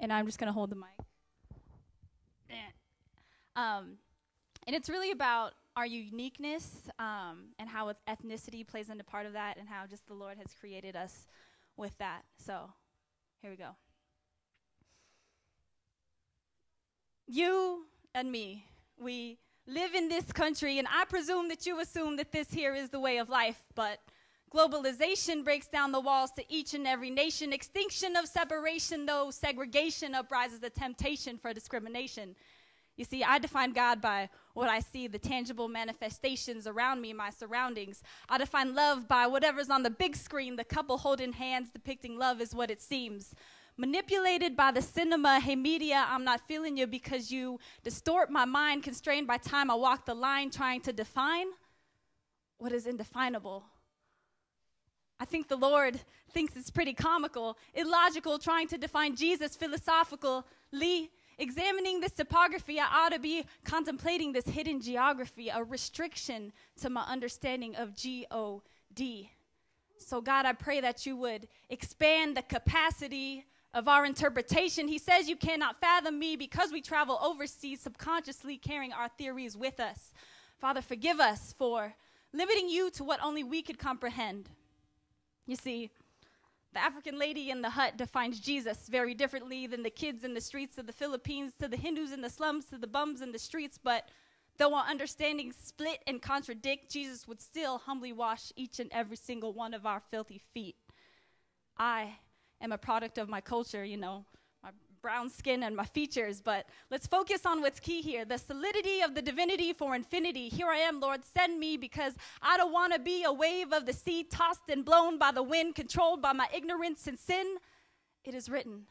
and I'm just going to hold the mic. And it's really about our uniqueness and how ethnicity plays into part of that, and how just the Lord has created us with that. So here we go. You and me, we live in this country, and I presume that you assume that this here is the way of life, but globalization breaks down the walls to each and every nation. Extinction of separation, though segregation uprises the temptation for discrimination. You see, I define God by what I see, the tangible manifestations around me, my surroundings. I define love by whatever's on the big screen, the couple holding hands depicting love is what it seems. Manipulated by the cinema, hey media, I'm not feeling you because you distort my mind, constrained by time. I walk the line trying to define what is indefinable. I think the Lord thinks it's pretty comical, illogical, trying to define Jesus philosophically. Examining this topography, I ought to be contemplating this hidden geography, a restriction to my understanding of G-O-D. So God, I pray that you would expand the capacity of our interpretation. He says you cannot fathom me because we travel overseas, subconsciously carrying our theories with us. Father, forgive us for limiting you to what only we could comprehend. You see, the African lady in the hut defines Jesus very differently than the kids in the streets of the Philippines, to the Hindus in the slums, to the bums in the streets. But though our understandings split and contradict, Jesus would still humbly wash each and every single one of our filthy feet. I am a product of my culture, my brown skin and my features, but let's focus on what's key here, the solidity of the divinity for infinity. Here I am, Lord, send me, because I don't want to be a wave of the sea, tossed and blown by the wind, controlled by my ignorance and sin. It is written,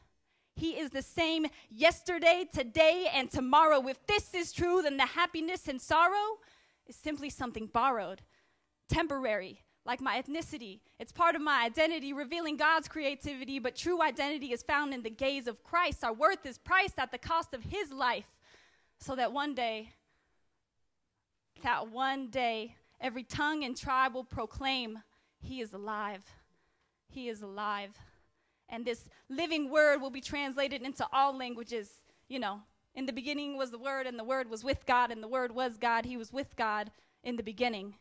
he is the same yesterday, today, and tomorrow. If this is true, then the happiness and sorrow is simply something borrowed, temporary, like my ethnicity. It's part of my identity, revealing God's creativity, but true identity is found in the gaze of Christ. Our worth is priced at the cost of his life, so that one day, every tongue and tribe will proclaim, he is alive. He is alive. And this living word will be translated into all languages. In the beginning was the Word, and the Word was with God, and the Word was God. He was with God in the beginning.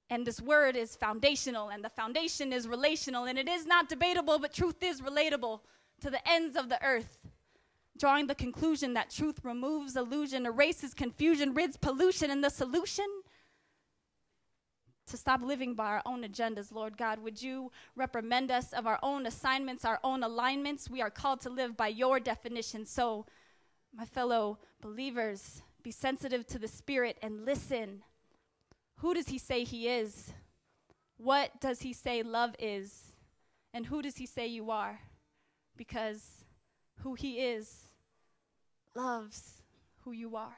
And this word is foundational, and the foundation is relational, and it is not debatable, but truth is relatable to the ends of the earth, drawing the conclusion that truth removes illusion, erases confusion, rids pollution, and the solution to stop living by our own agendas. Lord God, would you reprimand us of our own assignments, our own alignments? We are called to live by your definition. So, my fellow believers, be sensitive to the Spirit and listen. Who does he say he is? What does he say love is? And who does he say you are? Because who he is loves who you are.